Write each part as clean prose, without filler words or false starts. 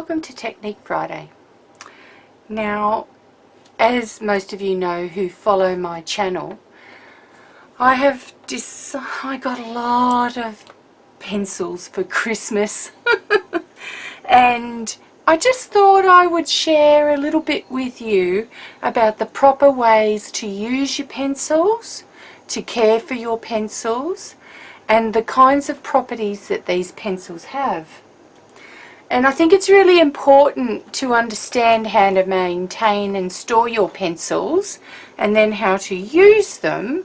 Welcome to Technique Friday. Now, as most of you know who follow my channel, I got a lot of pencils for Christmas and I just thought I would share a little bit with you about the proper ways to use your pencils, to care for your pencils, and the kinds of properties that these pencils have. And I think it's really important to understand how to maintain and store your pencils, and then how to use them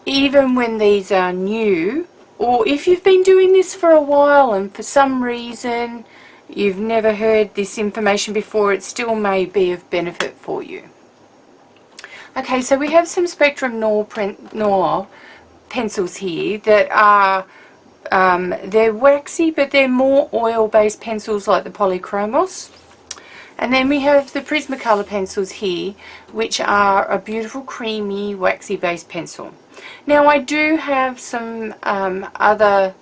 even when these are new, or if you've been doing this for a while and for some reason you've never heard this information before, it still may be of benefit for you. Okay, so we have some Spectrum Noir pencils here that are they're waxy, but they're more oil-based pencils like the Polychromos. And then we have the Prismacolor pencils here, which are a beautiful creamy waxy-based pencil. Now I do have some other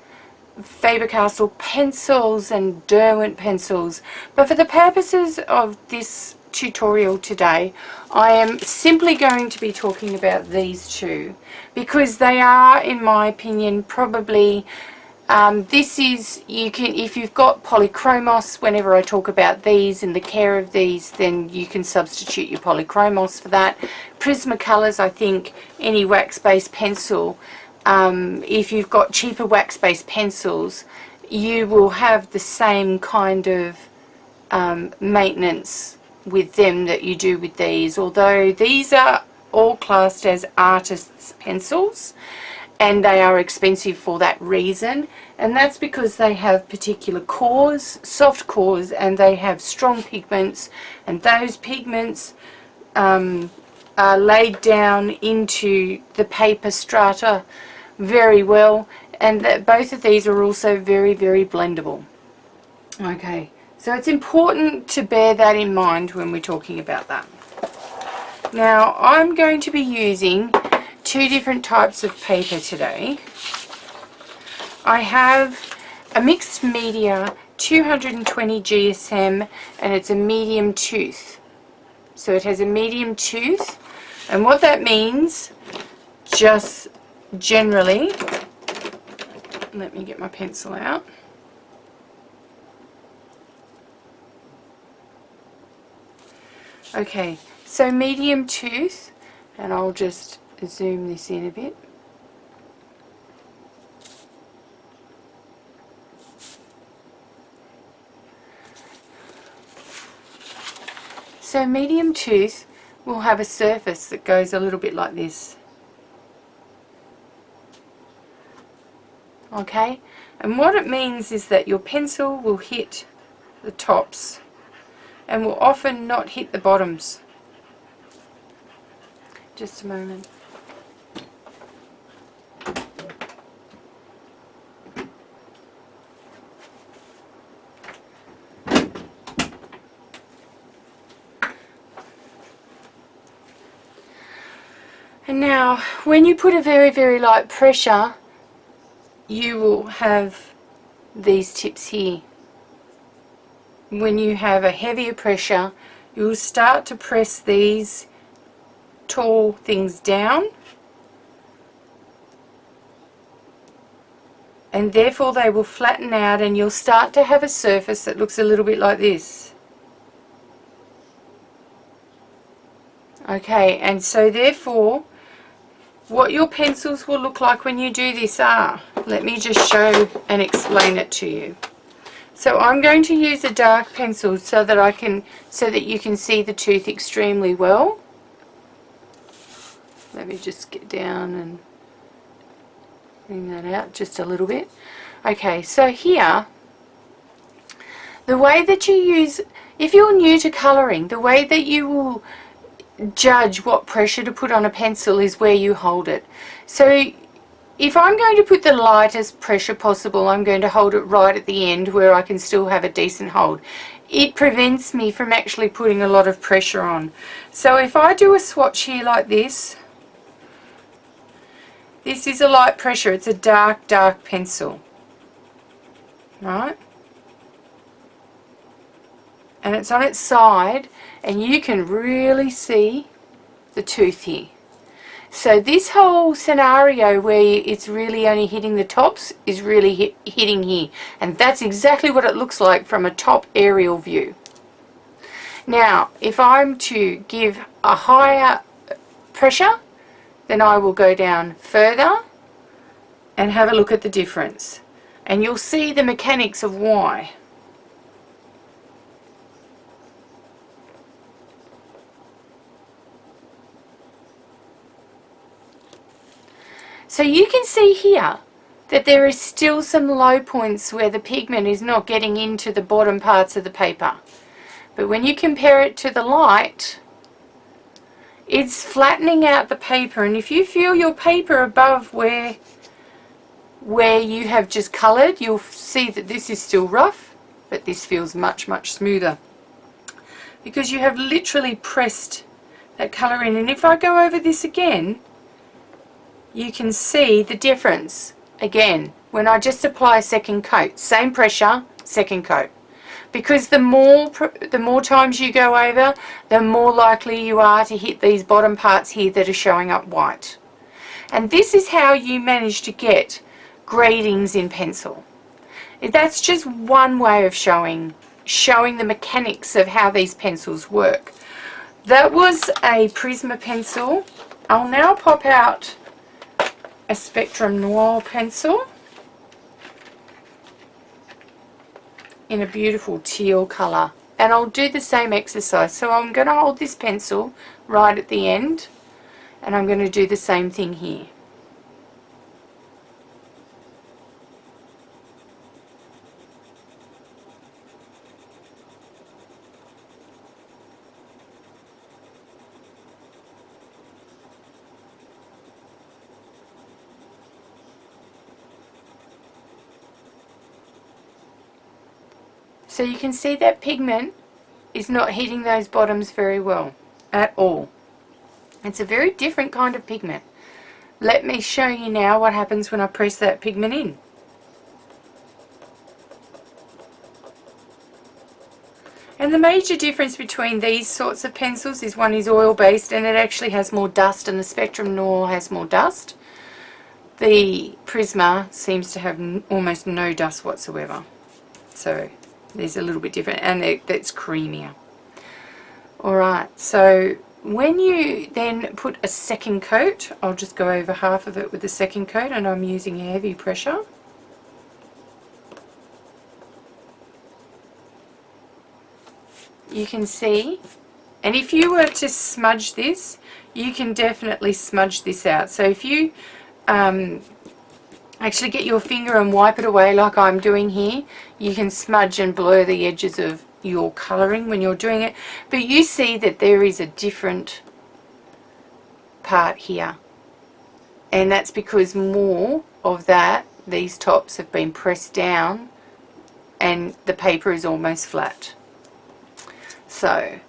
Faber-Castell pencils and Derwent pencils, but for the purposes of this tutorial today, I am simply going to be talking about these two because they are, in my opinion, probably this is, if you've got Polychromos, whenever I talk about these and the care of these, then you can substitute your Polychromos for that. Prismacolors, I think any wax-based pencil, if you've got cheaper wax-based pencils, you will have the same kind of maintenance with them that you do with these, although these are all classed as artists' pencils, and they are expensive for that reason, and that's because they have particular cores, soft cores, and they have strong pigments, and those pigments are laid down into the paper strata very well, and that both of these are also very, very blendable. Okay, so it's important to bear that in mind when we're talking about that. Now I'm going to be using two different types of paper today. I have a mixed media 220 GSM, and it's a medium tooth. So it has a medium tooth, and what that means, just generally, let me get my pencil out. Okay, so medium tooth, and I'll just zoom this in a bit. So medium tooth will have a surface that goes a little bit like this. Okay, and what it means is that your pencil will hit the tops and will often not hit the bottoms. Just a moment. And now, when you put a very, very light pressure, you will have these tips here. When you have a heavier pressure, you will start to press these tall things down, and therefore they will flatten out, and you'll start to have a surface that looks a little bit like this. Okay, and so therefore what your pencils will look like when you do this are, let me just show and explain it to you. So I'm going to use a dark pencil so that you can see the tooth extremely well. Let me just get down and bring that out just a little bit. Okay, so here, the way that you use, if you're new to colouring, the way that you will judge what pressure to put on a pencil is where you hold it. So if I'm going to put the lightest pressure possible, I'm going to hold it right at the end where I can still have a decent hold. It prevents me from actually putting a lot of pressure on. So if I do a swatch here like this, this is a light pressure, it's a dark, dark pencil, right? and it's on its side, and you can really see the tooth here. So this whole scenario where it's really only hitting the tops is really hitting here, and that's exactly what it looks like from a top aerial view. Now if I'm to give a higher pressure, then I will go down further and have a look at the difference, and you'll see the mechanics of why. So you can see here that there is still some low points where the pigment is not getting into the bottom parts of the paper. But when you compare it to the light, it's flattening out the paper, and if you feel your paper above where you have just coloured, you'll see that this is still rough, but this feels much, much smoother because you have literally pressed that colour in. And if I go over this again, you can see the difference again when I just apply a second coat. Same pressure, second coat. Because the more times you go over, the more likely you are to hit these bottom parts here that are showing up white. And this is how you manage to get gradings in pencil. That's just one way of showing the mechanics of how these pencils work. That was a Prisma pencil. I'll now pop out a Spectrum Noir pencil in a beautiful teal colour, and I'll do the same exercise. So I'm going to hold this pencil right at the end, and I'm going to do the same thing here. So you can see that pigment is not hitting those bottoms very well at all. It's a very different kind of pigment. Let me show you now what happens when I press that pigment in. And the major difference between these sorts of pencils is one is oil based and it actually has more dust, and the Spectrum Noir has more dust. The Prisma seems to have almost no dust whatsoever. So there's a little bit different, and that's creamier. Alright, so when you then put a second coat, I'll just go over half of it with the second coat, and I'm using a heavy pressure. You can see, and if you were to smudge this, you can definitely smudge this out. So if you actually get your finger and wipe it away like I'm doing here, you can smudge and blur the edges of your colouring when you're doing it. But you see that there is a different part here, and that's because more of these tops have been pressed down and the paper is almost flat. So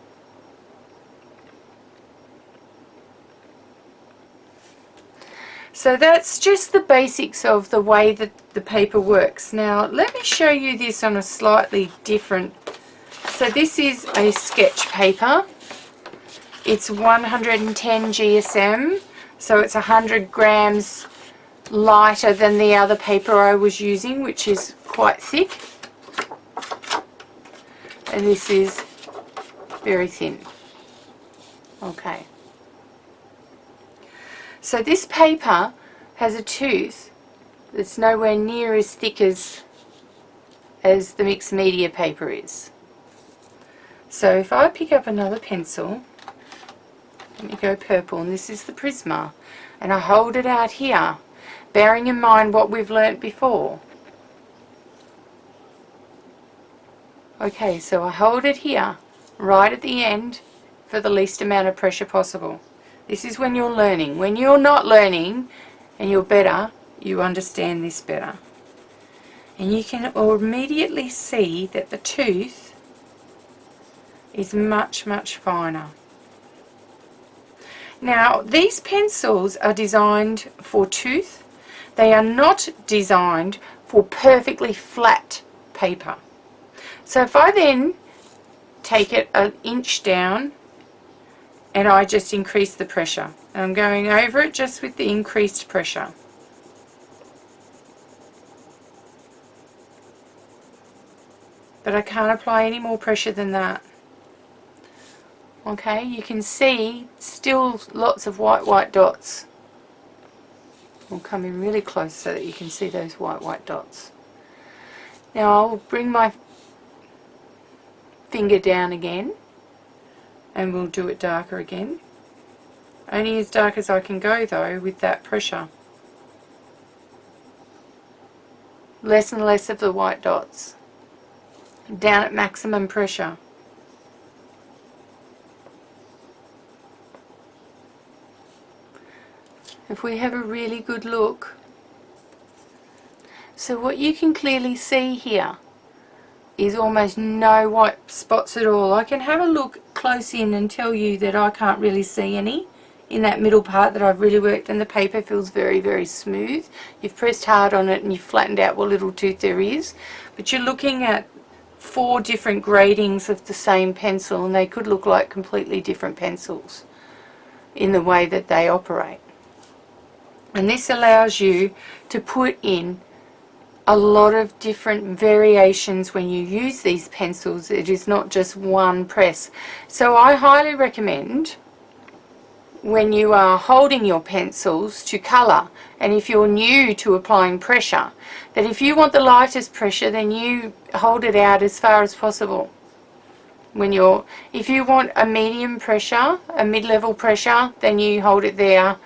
that's just the basics of the way that the paper works. Now let me show you this on a slightly different. So this is a sketch paper. It's 110 GSM, so it's 100 grams lighter than the other paper I was using, which is quite thick. And this is very thin. Okay. So this paper has a tooth that's nowhere near as thick as the mixed media paper is. So if I pick up another pencil, let me go purple, and this is the Prisma, and I hold it out here, bearing in mind what we've learnt before. Okay, so I hold it here, right at the end, for the least amount of pressure possible. This is when you're learning. When you're not learning and you're better, you understand this better. And you can immediately see that the tooth is much, much finer. Now, these pencils are designed for tooth. They are not designed for perfectly flat paper. So if I then take it an inch down and I just increase the pressure. And I'm going over it just with the increased pressure. But I can't apply any more pressure than that. Okay, you can see still lots of white dots. I'll come in really close so that you can see those white dots. Now I'll bring my finger down again and we'll do it darker again. Only as dark as I can go though with that pressure. Less and less of the white dots. Down at maximum pressure. If we have a really good look, so what you can clearly see here is almost no white spots at all. I can have a look close in and tell you that I can't really see any in that middle part that I've really worked, and the paper feels very smooth. You've pressed hard on it and you've flattened out what little tooth there is, but you're looking at 4 different gradings of the same pencil, and they could look like completely different pencils in the way that they operate. And this allows you to put in a lot of different variations when you use these pencils. It is not just one press. So I highly recommend when you are holding your pencils to colour, and if you're new to applying pressure, that if you want the lightest pressure, then you hold it out as far as possible. If you want a medium pressure, a mid-level pressure, then you hold it there.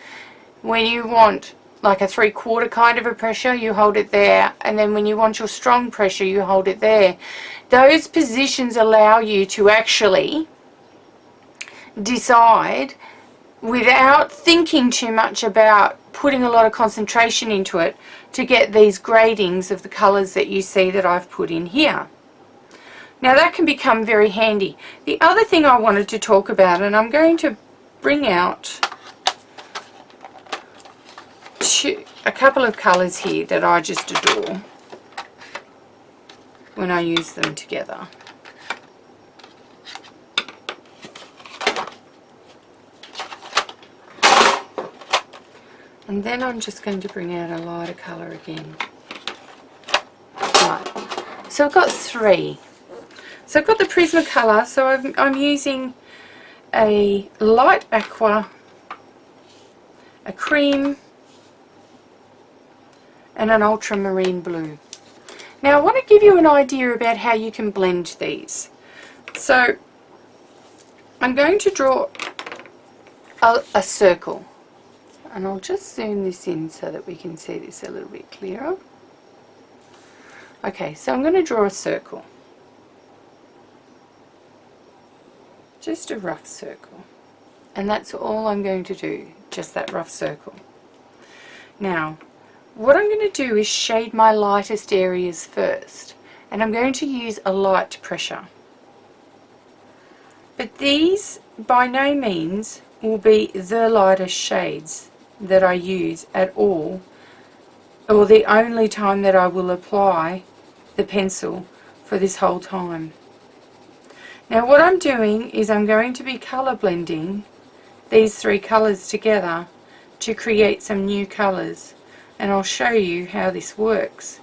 When you want like a 3/4 kind of a pressure, you hold it there, and then when you want your strong pressure, you hold it there. Those positions allow you to actually decide without thinking too much about putting a lot of concentration into it to get these gradings of the colours that you see that I've put in here. Now that can become very handy. The other thing I wanted to talk about, and I'm going to bring out a couple of colours here that I just adore when I use them together. And then I'm just going to bring out a lighter colour again. Right. So I've got 3. So I've got the Prismacolor, so I'm using a light aqua, a cream, and an ultramarine blue. Now I want to give you an idea about how you can blend these. So I'm going to draw a circle, and I'll just zoom this in so that we can see this a little bit clearer. Okay, so I'm going to draw a circle, just a rough circle, and that's all I'm going to do, just that rough circle. Now what I'm going to do is shade my lightest areas first, and I'm going to use a light pressure. But these by no means will be the lightest shades that I use at all, or the only time that I will apply the pencil for this whole time. Now what I'm doing is I'm going to be colour blending these 3 colours together to create some new colours. And I'll show you how this works.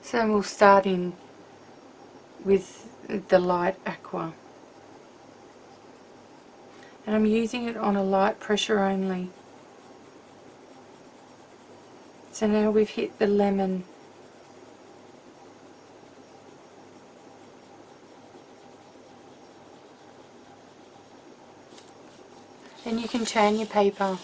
So we'll start in with the light aqua. And I'm using it on a light pressure only. So now we've hit the lemon. Then you can turn your paper.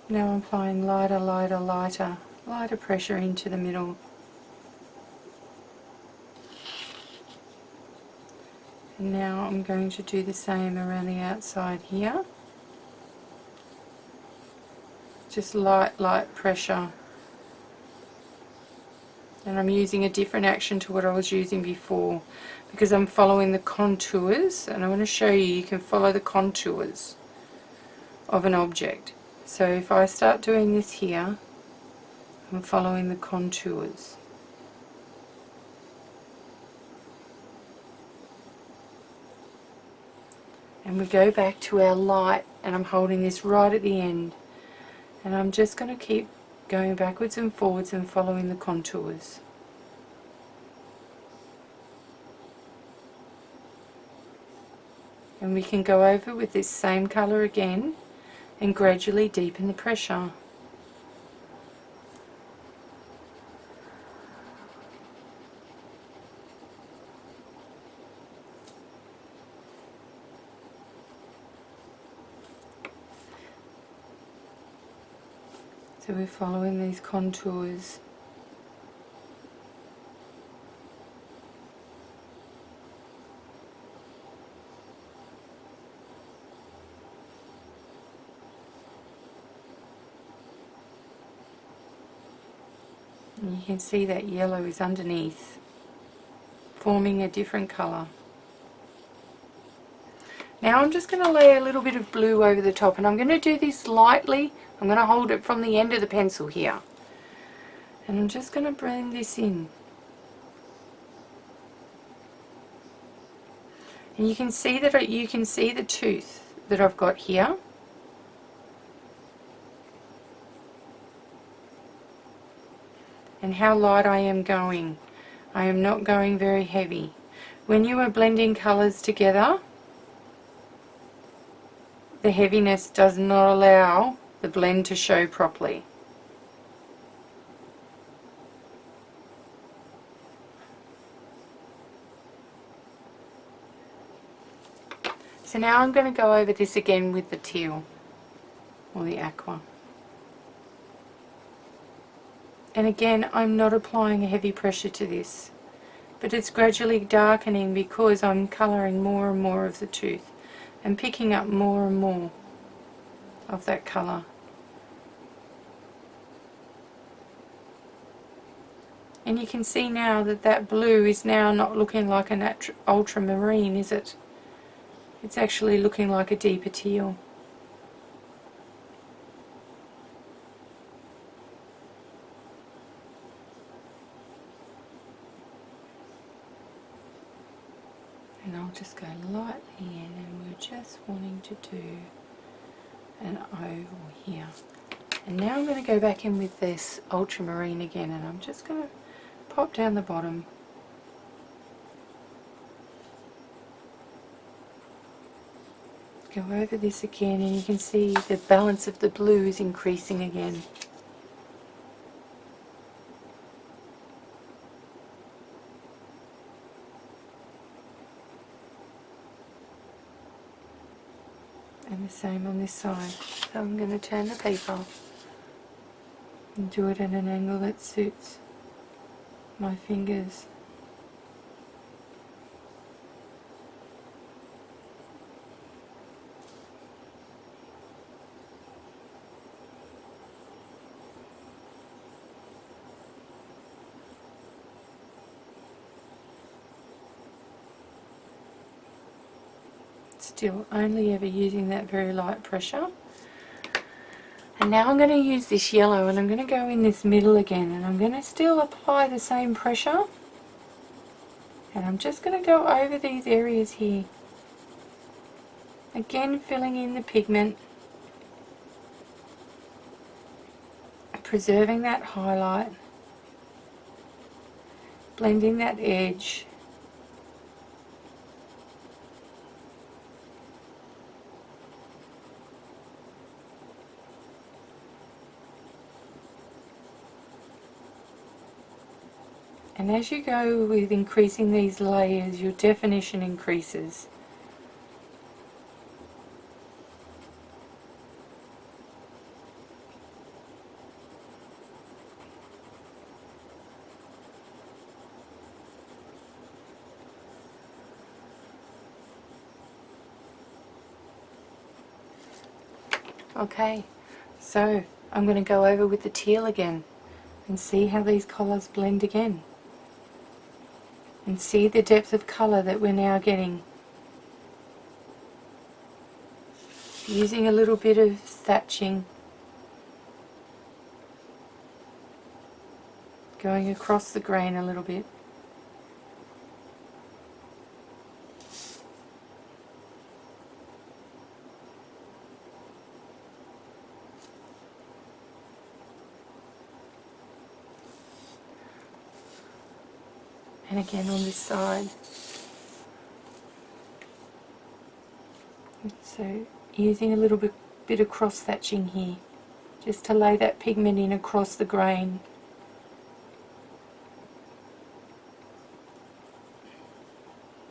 Now I'm applying lighter pressure into the middle. And now I'm going to do the same around the outside here. Just light pressure. And I'm using a different action to what I was using before, because I'm following the contours, and I want to show you can follow the contours of an object. So if I start doing this here, I'm following the contours. And we go back to our light, and I'm holding this right at the end. And I'm just going to keep going backwards and forwards and following the contours. And we can go over with this same colour again and gradually deepen the pressure. So we're following these contours. And you can see that yellow is underneath, forming a different colour. Now I'm just going to lay a little bit of blue over the top, and I'm going to do this lightly. I'm going to hold it from the end of the pencil here. And I'm just going to bring this in. And you can see that the tooth that I've got here. And how light I am going. I am not going very heavy. When you are blending colours together, the heaviness does not allow the blend to show properly. So now I'm going to go over this again with the teal or the aqua. And again, I'm not applying a heavy pressure to this, but it's gradually darkening because I'm colouring more and more of the tooth and picking up more and more of that colour. And you can see now that that blue is now not looking like an ultramarine, is it? It's actually looking like a deeper teal. And I'll just go lightly in, and we're just wanting to do an oval here. And now I'm going to go back in with this ultramarine again, and I'm just going to pop down the bottom. Go over this again, and you can see the balance of the blue is increasing again. And the same on this side. So I'm going to turn the paper and do it at an angle that suits my fingers. Still only ever using that very light pressure. And now I'm going to use this yellow, and I'm going to go in this middle again, and I'm going to still apply the same pressure, and I'm just going to go over these areas here, again filling in the pigment, preserving that highlight, blending that edge. And as you go with increasing these layers, your definition increases. Okay, so I'm going to go over with the teal again and see how these colours blend again. And see the depth of colour that we're now getting. Using a little bit of thatching. going across the grain a little bit. And again on this side. So using a little bit of cross thatching here, just to lay that pigment in across the grain.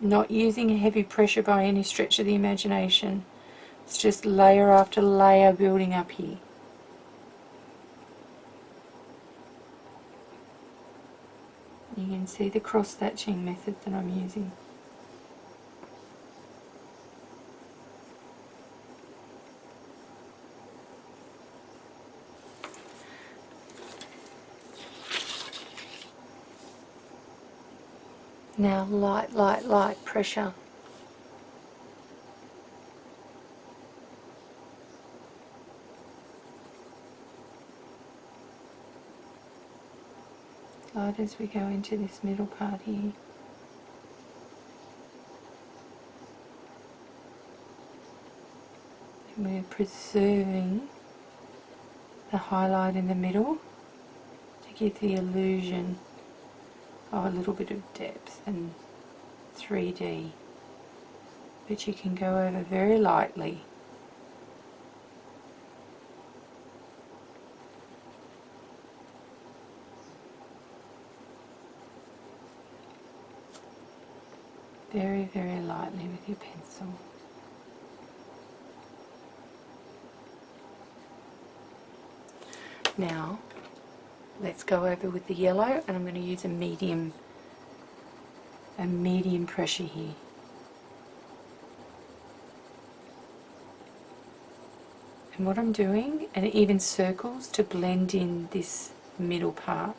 Not using a heavy pressure by any stretch of the imagination. It's just layer after layer building up here. You can see the cross thatching method that I'm using. Now light, light, light pressure. Light as we go into this middle part here. And we're preserving the highlight in the middle to give the illusion of a little bit of depth and 3D, but you can go over very lightly. Very, very lightly with your pencil. Now let's go over with the yellow, and I'm going to use a medium pressure here. And what I'm doing, and even circles to blend in this middle part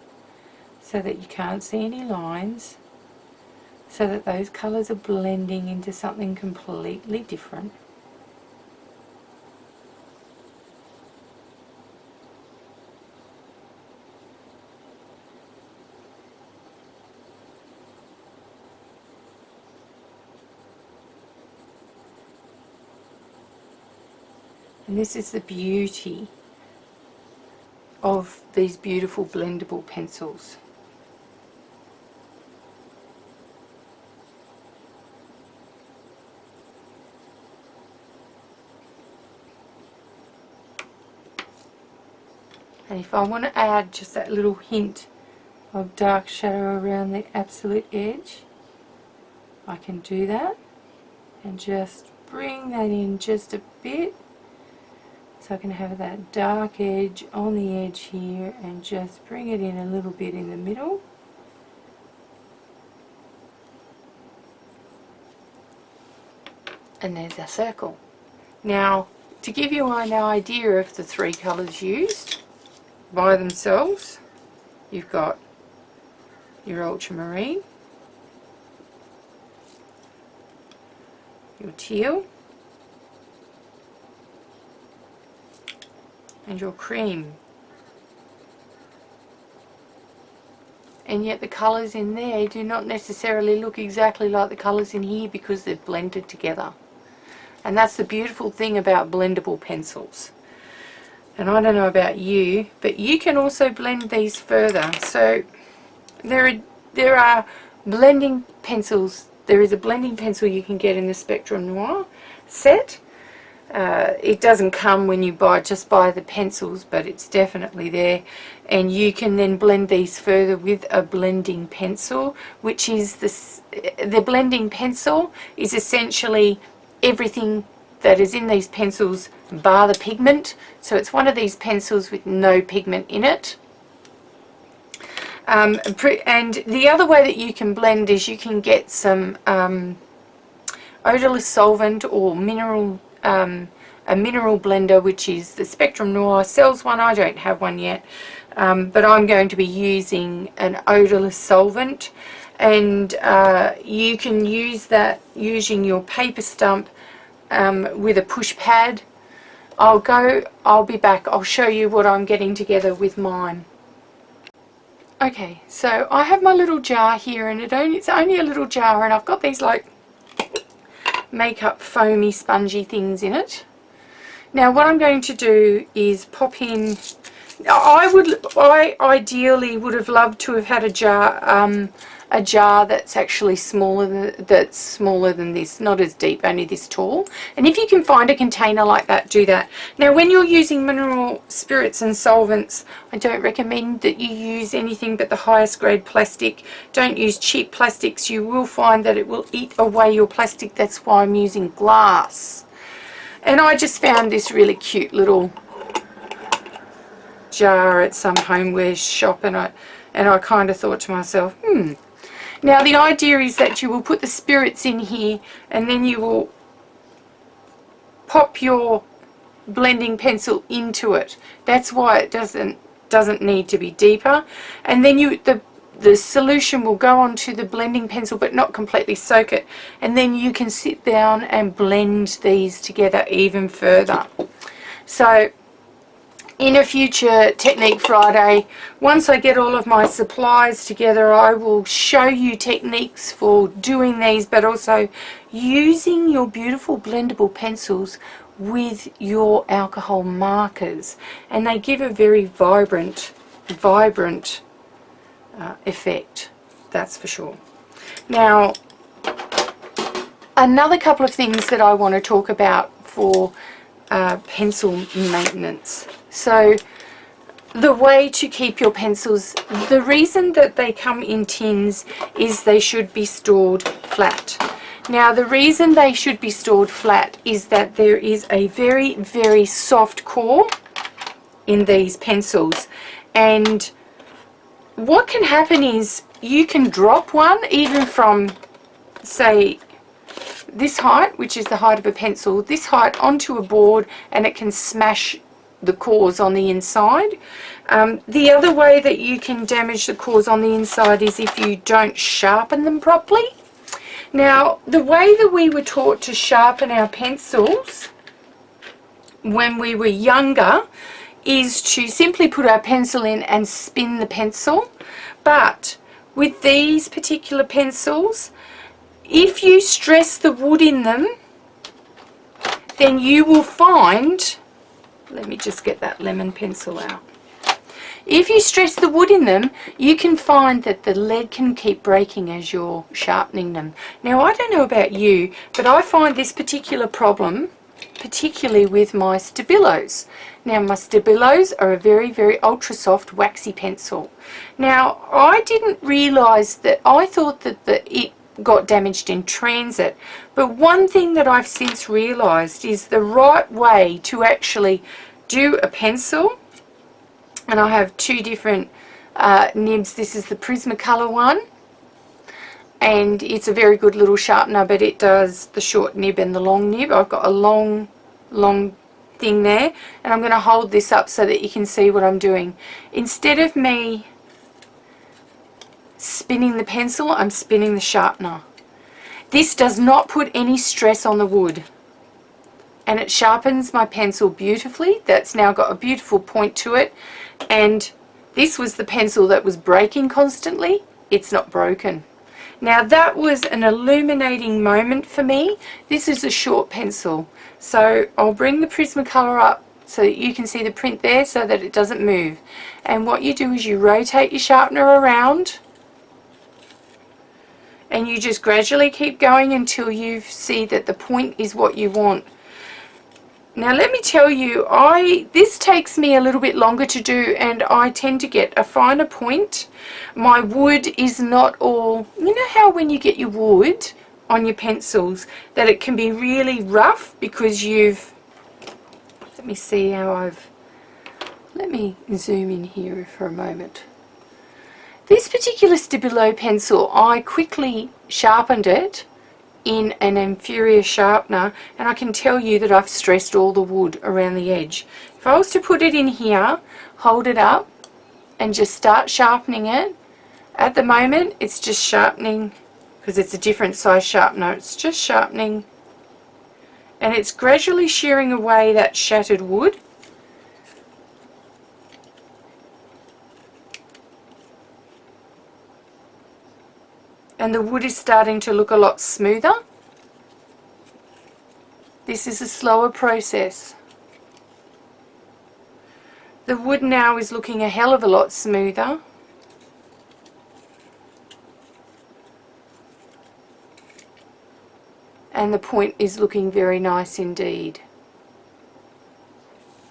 so that you can't see any lines, so that those colours are blending into something completely different. And this is the beauty of these beautiful blendable pencils. And if I want to add just that little hint of dark shadow around the absolute edge, I can do that and just bring that in just a bit. So I can have that dark edge on the edge here and just bring it in a little bit in the middle. And there's our circle. Now, to give you an idea of the three colours used by themselves, you've got your ultramarine, your teal, and your cream. And yet the colours in there do not necessarily look exactly like the colours in here because they've blended together. And that's the beautiful thing about blendable pencils. And I don't know about you, but you can also blend these further. So there are blending pencils. There is a blending pencil you can get in the Spectrum Noir set. It doesn't come when you just buy the pencils, but it's definitely there, and you can then blend these further with a blending pencil, which is the blending pencil is essentially everything that is in these pencils bar the pigment. So it's one of these pencils with no pigment in it. And the other way that you can blend is you can get some odorless solvent or a mineral blender, which is the Spectrum Noir sells one. I don't have one yet, but I'm going to be using an odorless solvent, and you can use that using your paper stump with a push pad. I'll be back. I'll show you what I'm getting together with mine. Okay, so I have my little jar here, and it's only a little jar, and I've got these like makeup foamy spongy things in it. Now what I'm going to do is pop in, I ideally would have loved to have had a jar that's actually smaller than this, not as deep, only this tall. And if you can find a container like that, do that. Now when you're using mineral spirits and solvents, I don't recommend that you use anything but the highest grade plastic. Don't use cheap plastics. You will find that it will eat away your plastic. That's why I'm using glass. And I just found this really cute little jar at some homeware shop, and I kind of thought to myself, Now the idea is that you will put the spirits in here, and then you will pop your blending pencil into it. That's why it doesn't need to be deeper. And then the solution will go onto the blending pencil, but not completely soak it. And then you can sit down and blend these together even further. So in a future Technique Friday, once I get all of my supplies together, I will show you techniques for doing these, but also using your beautiful blendable pencils with your alcohol markers. And they give a very vibrant effect, that's for sure. Now, another couple of things that I want to talk about for pencil maintenance. So the way to keep your pencils, the reason that they come in tins is they should be stored flat. Now the reason they should be stored flat is that there is a very, very soft core in these pencils, and what can happen is you can drop one even from, say, this height, which is the height of a pencil, this height onto a board, and it can smash the cores on the inside. The other way that you can damage the cores on the inside is if you don't sharpen them properly. Now, the way that we were taught to sharpen our pencils when we were younger is to simply put our pencil in and spin the pencil. But with these particular pencils, if you stress the wood in them, then you will find, let me just get that lemon pencil out. If you stress the wood in them, you can find that the lead can keep breaking as you're sharpening them. Now, I don't know about you, but I find this particular problem particularly with my Stabilos. Now, my Stabilos are a very, very ultra soft waxy pencil. Now, I didn't realise that, I thought that it got damaged in transit, but one thing that I've since realised is the right way to actually do a pencil, and I have two different nibs. This is the Prismacolor one, and it's a very good little sharpener, but it does the short nib and the long nib. I've got a long thing there, and I'm going to hold this up so that you can see what I'm doing. Instead of me spinning the pencil, I'm spinning the sharpener. This does not put any stress on the wood, and it sharpens my pencil beautifully. That's now got a beautiful point to it, and this was the pencil that was breaking constantly. It's not broken. Now, that was an illuminating moment for me. This is a short pencil, so I'll bring the Prismacolor up so that you can see the print there so that it doesn't move. And what you do is you rotate your sharpener around, and you just gradually keep going until you see that the point is what you want. Now, let me tell you, this takes me a little bit longer to do, and I tend to get a finer point. My wood is not all, you know how when you get your wood on your pencils that it can be really rough because you've, let me see how let me zoom in here for a moment. This particular Stabilo pencil, I quickly sharpened it in an inferior sharpener, and I can tell you that I've stressed all the wood around the edge. If I was to put it in here, hold it up and just start sharpening it, at the moment it's just sharpening because it's a different size sharpener. It's just sharpening, and it's gradually shearing away that shattered wood. and the wood is starting to look a lot smoother. This is a slower process. The wood now is looking a hell of a lot smoother. And the point is looking very nice indeed.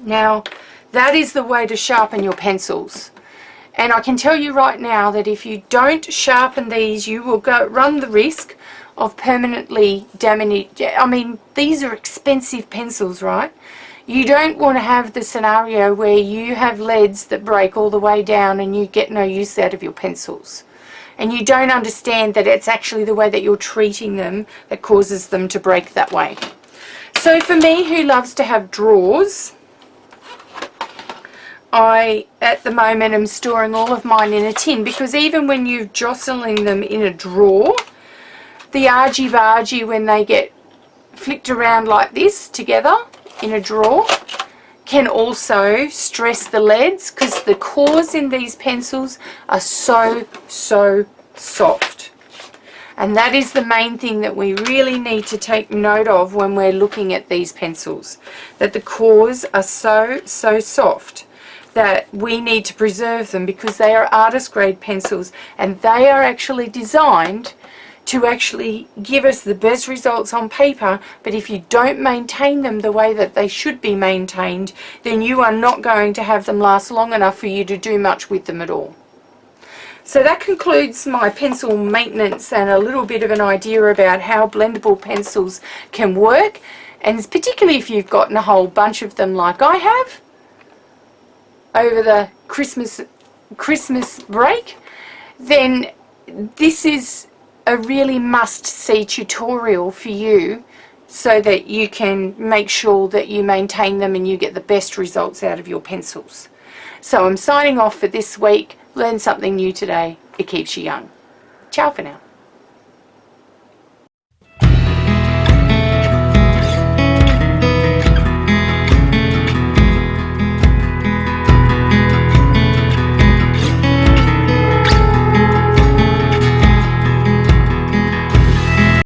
Now, that is the way to sharpen your pencils. And I can tell you right now that if you don't sharpen these, you will run the risk of permanently damaging. I mean, these are expensive pencils, right? You don't want to have the scenario where you have leads that break all the way down and you get no use out of your pencils. And you don't understand that it's actually the way that you're treating them that causes them to break that way. So for me, who loves to have drawers, I, at the moment, am storing all of mine in a tin, because even when you're jostling them in a drawer, the argy-bargy, when they get flicked around like this together in a drawer, can also stress the leads, because the cores in these pencils are so soft. And that is the main thing that we really need to take note of when we're looking at these pencils, that the cores are so soft that we need to preserve them, because they are artist grade pencils and they are actually designed to actually give us the best results on paper. But if you don't maintain them the way that they should be maintained, then you are not going to have them last long enough for you to do much with them at all. So that concludes my pencil maintenance and a little bit of an idea about how blendable pencils can work, and particularly if you've gotten a whole bunch of them like I have over the Christmas break, then this is a really must-see tutorial for you, so that you can make sure that you maintain them and you get the best results out of your pencils. So I'm signing off for this week. Learn something new today. It keeps you young. Ciao for now.